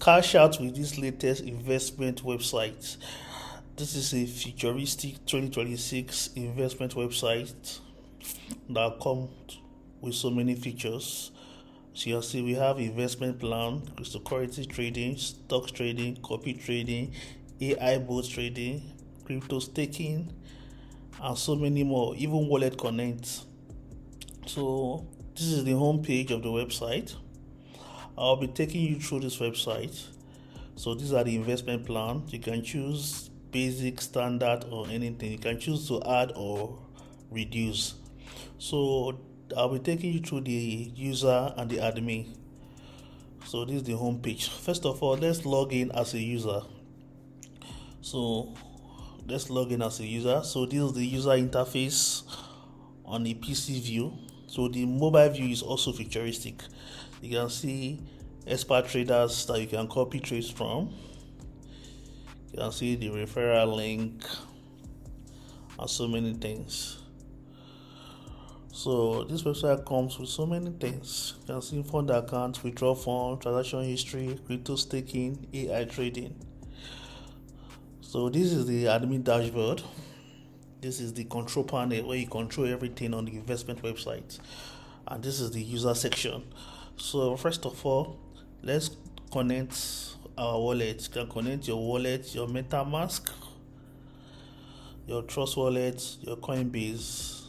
Cash out with this latest investment website. This is a futuristic 2026 investment website that comes with so many features. So you see, we have investment plan, cryptocurrency trading, stocks trading, copy trading, AI bot trading, crypto staking, and so many more. Even WalletConnect. So this is the home page of the website. I'll be taking you through this website. So these are the investment plans. You can choose basic, standard, or anything. You can choose to add or reduce. So I'll be taking you through the user and the admin. So this is the home page. First of all, let's log in as a user. So let's log in as a user. So this is the user interface on the PC view. So the mobile view is also futuristic. You can see expert traders that you can copy trades from. You can see the referral link and so many things. So this website comes with so many things. You can see fund accounts, withdraw fund, transaction history, crypto staking, AI trading. So this is the admin dashboard. This is the control panel where you control everything on the investment website. And this is the user section. So first of all, let's connect our wallet. You can connect your wallet, your MetaMask, your Trust Wallet, your Coinbase.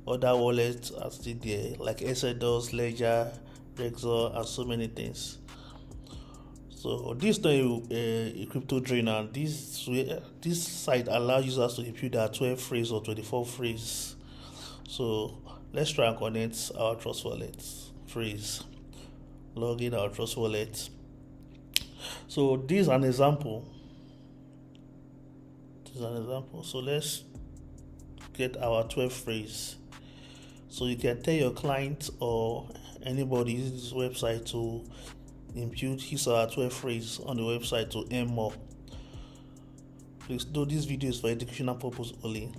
Other wallets are still there, like SLDOS, Ledger, Rexor, and so many things. So this is not a crypto drainer. This site allows users to input their 12 phrase or 24 phrase. So let's try and connect our Trust Wallet phrase. Log in our Trust Wallet. So this is an example. So let's get our 12 phrase. So you can tell your client or anybody using this website to impute his or her 12 phrase on the website to earn more. Please do this video is for educational purpose only.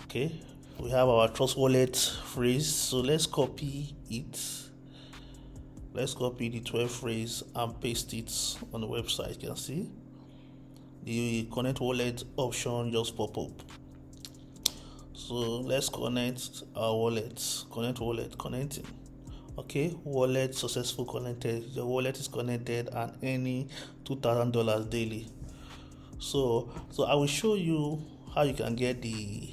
Okay, we have our Trust Wallet phrase. So let's copy it. Let's copy the 12 phrase and paste it on the website. You can see the connect wallet option just pop up. So let's connect our wallet. Connecting. Okay, wallet successful connected. Your wallet is connected and earning $2,000 daily. So I will show you how you can get the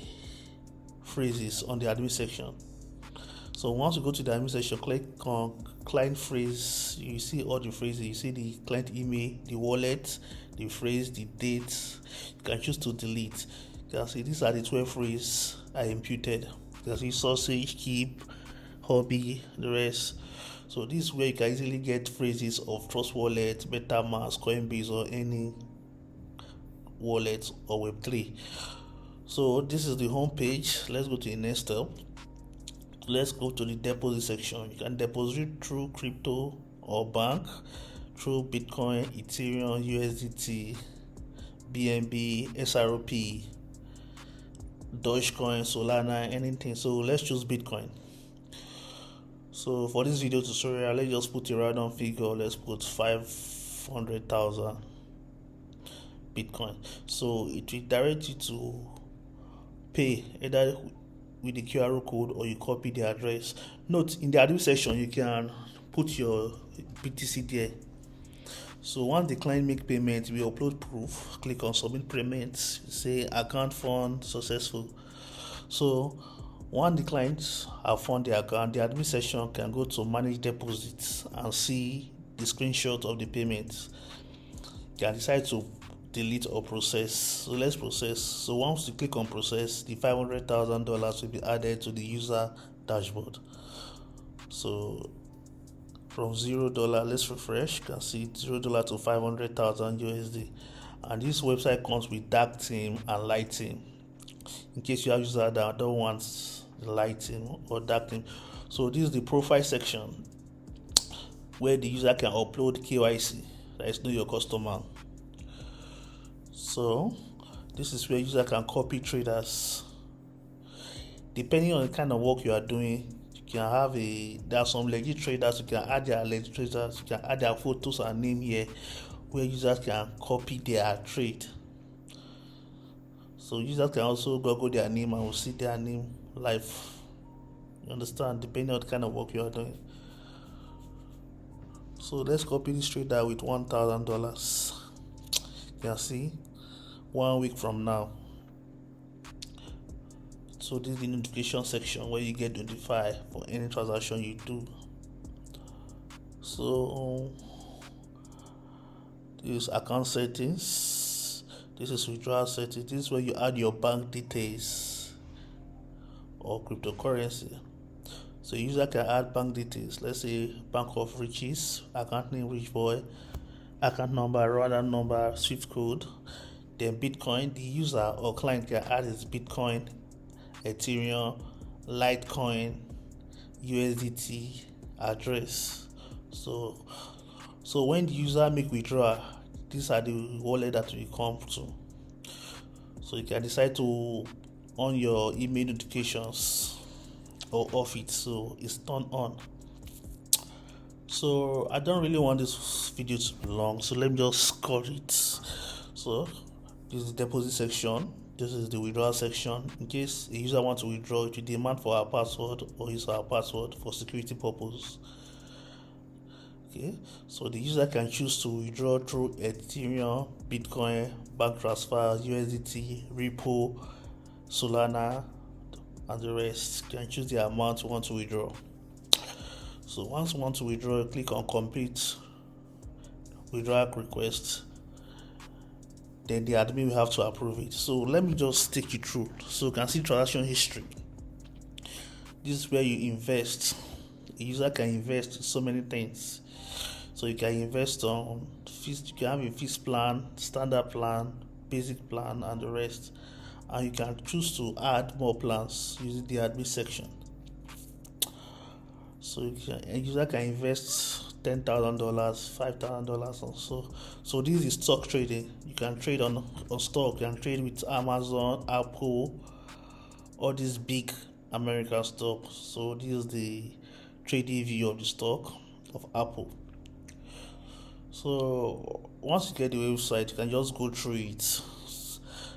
phrases on the admin section. So once you go to the admin section, click on client phrase. You see all the phrases. You see the client email, the wallet, the phrase, the dates. You can choose to delete. You can see these are the 12 phrases I imputed. You can see sausage, keep, hobby, the rest. So this is where you can easily get phrases of Trust Wallet, MetaMask, Coinbase, or any wallet or Web3. So this is the home page. Let's go to the next step. Let's go to the deposit section. You can deposit through crypto or bank, through Bitcoin, Ethereum, USDT, BNB, SRP, Dogecoin, Solana, anything. So let's choose Bitcoin. So for this video tutorial, let's just put a random figure. Let's put 500,000 Bitcoin. So it will direct you to pay either with the QR code or you copy the address. Note in the admin section you can put your BTC there. So once the client make payment, we upload proof. Click on submit payments. Say account fund successful. So once the clients have found the account, the admin section can go to manage deposits and see the screenshot of the payment. You can decide to delete or process. So let's process. So once you click on process, the $500,000 will be added to the user dashboard. So from $0, let's refresh. You can see $0 to 500,000 USD. And this website comes with dark theme and light theme. In case you have users that don't want the light theme or dark theme. So this is the profile section where the user can upload KYC. That is know your customer. So this is where user can copy traders. Depending on the kind of work you are doing, can have there are some legit traders. You can add their legit traders. You can add their photos and name here, where users can copy their trade. So users can also Google their name and will see their name live. You understand? Depending on the kind of work you are doing. So let's copy this trader with $1,000. You can see 1 week from now. So this is the notification section where you get notified for any transaction you do. So this is account settings. This is withdrawal settings. This is where you add your bank details or cryptocurrency. So user can add bank details. Let's say Bank of Riches, account name Rich Boy, account number, order number, Swift code. Then Bitcoin. The user or client can add his Bitcoin, Ethereum, Litecoin, USDT address. So when the user make withdrawal, these are the wallet that will come to. So you can decide to on your email notifications or off it, so it's turned on. So I don't really want this video to be long, so let me just cut it. So this is the deposit section. This is the withdrawal section. In case a user wants to withdraw, it will demand for our password or use our password for security purpose. Okay, so the user can choose to withdraw through Ethereum, Bitcoin, bank transfer, USDT, Repo, Solana, and the rest. You can choose the amount you want to withdraw. So once you want to withdraw, click on complete withdrawal request. Then the admin will have to approve it. So let me just take you through. So you can see transaction history. This is where you invest. A user can invest in so many things. So you can invest on fees. You can have a fees plan, standard plan, basic plan, and the rest. And you can choose to add more plans using the admin section. So a user can invest $10,000, $5,000 or so. So this is stock trading. You can trade on stock. You can trade with Amazon, Apple, all these big American stocks. So this is the trading view of the stock of Apple. So once you get the website, you can just go through it.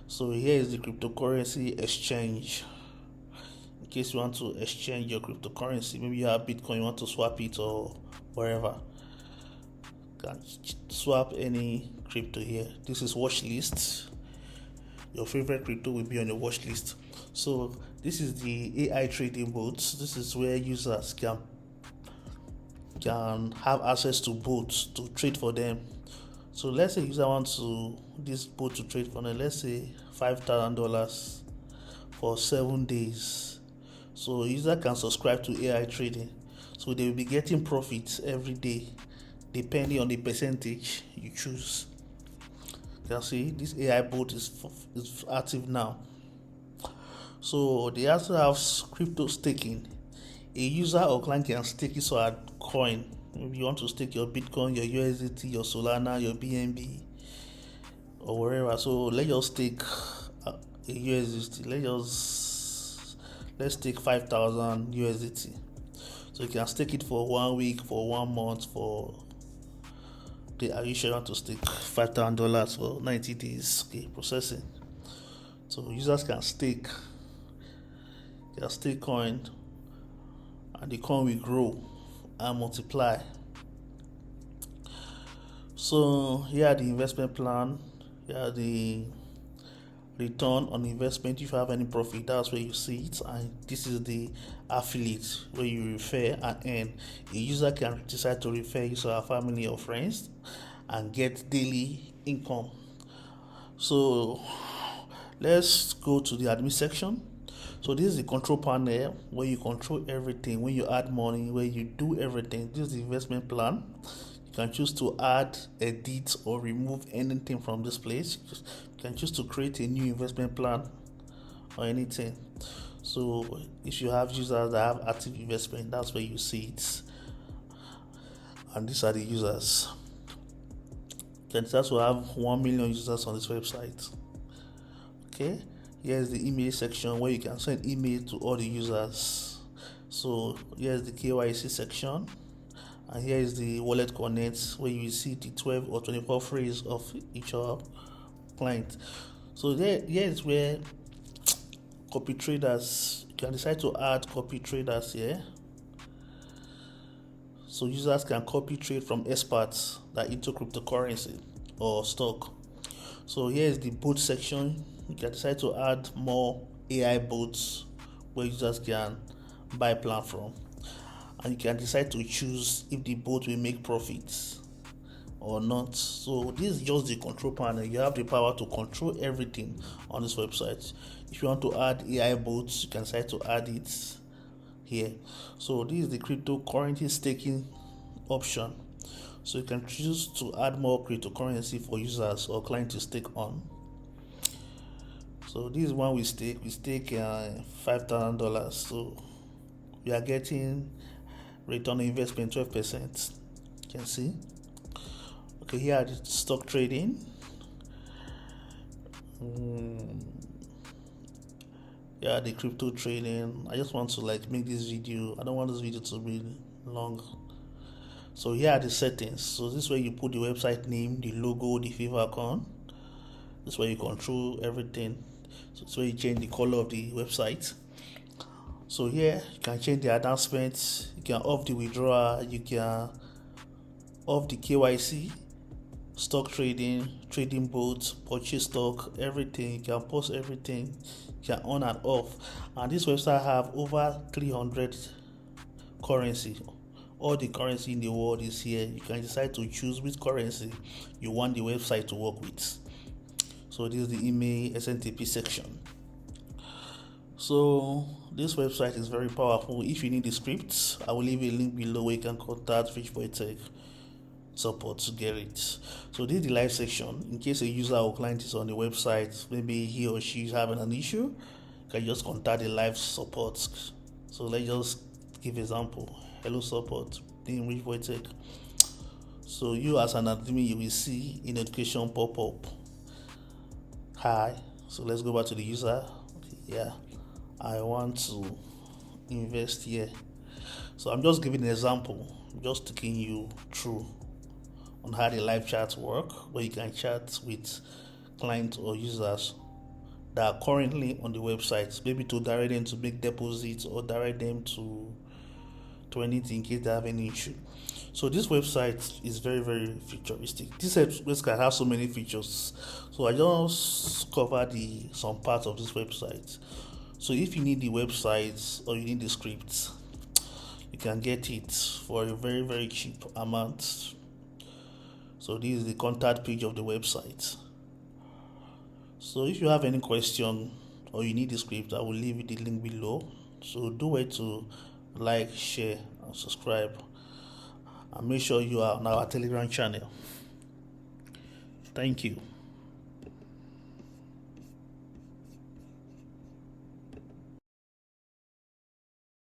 So here is the cryptocurrency exchange. In case you want to exchange your cryptocurrency, maybe you have Bitcoin, you want to swap it or wherever, you can swap any crypto here. This is watch list. Your favorite crypto will be on the watch list. So this is the AI trading bots. This is where users can have access to bots to trade for them. So let's say user wants this bot to trade for them, let's say $5,000 for 7 days. So user can subscribe to AI trading. So they will be getting profits every day, depending on the percentage you choose. You can see this AI bot is active now. So they also have crypto staking. A user or client can stake his or her coin. Maybe you want to stake your Bitcoin, your USDT, your Solana, your BNB, or wherever. So let's just stake a USDT. Let's take 5,000 USDT. So you can stake it for 1 week, for 1 month, for are you sure you want to stake $5,000 for 90 days? Okay, processing. So users can stake coin, and the coin will grow and multiply. So here are the investment plan. Here are the return on investment. If you have any profit, that's where you see it. And this is the affiliate, where you refer and earn. A user can decide to refer his or her family or friends and get daily income. So let's go to the admin section. So this is the control panel, where you control everything. When you add money, where you do everything. This is the investment plan. You can choose to add, edit, or remove anything from this place. You can choose to create a new investment plan or anything. So if you have users that have active investment, that's where you see it. And these are the users. You can also have 1 million users on this website. Okay. Here's the email section, where you can send email to all the users. So here's the KYC section, and here is the WalletConnect, where you see the 12 or 24 phrase of each client. So here is where copy traders, you can decide to add copy traders here. So users can copy trade from experts that into cryptocurrency or stock. So here is the bot section. You can decide to add more AI bots where users can buy plan from, and you can decide to choose if the bot will make profits or not. So this is just the control panel. You have the power to control everything on this website. If you want to add AI bots, you can decide to add it here. So this is the cryptocurrency staking option. So you can choose to add more cryptocurrency for users or clients to stake on. So this is one we stake $5,000. So we are getting return on investment 12%. You can see. Okay, here are the stock trading. Yeah, the crypto trading. I just want to make this video. I don't want this video to be long. So here are the settings. So this is where you put the website name, the logo, the favicon. This is where you control everything. So it's where you change the color of the website. So here you can change the announcements. You can off the withdrawal. You can off the KYC, stock trading, trading bots, purchase stock, everything. You can post everything. You can on and off. And this website have over 300 currency. All the currency in the world is here. You can decide to choose which currency you want the website to work with. So this is the email SNTP section. So this website is very powerful. If you need the scripts, I will leave a link below where you can contact WalletConnect support to get it. So this is the live section. In case a user or client is on the website, maybe he or she is having an issue, you can just contact the live support. So let's just give example. Hello support, in WalletConnect. So you as an admin, you will see a notification pop up. Hi. So let's go back to the user. Okay, yeah, I want to invest here. So I'm just giving an example, just taking you through on how the live chats work, where you can chat with clients or users that are currently on the website, maybe to direct them to make deposits or direct them to anything in case they have any issue. So this website is very, very futuristic. This website has so many features. So I just covered some parts of this website. So if you need the websites or you need the scripts, you can get it for a very, very cheap amount. So this is the contact page of the website. So if you have any question or you need the script, I will leave the link below. So do it to like, share, and subscribe. And make sure you are on our Telegram channel. Thank you.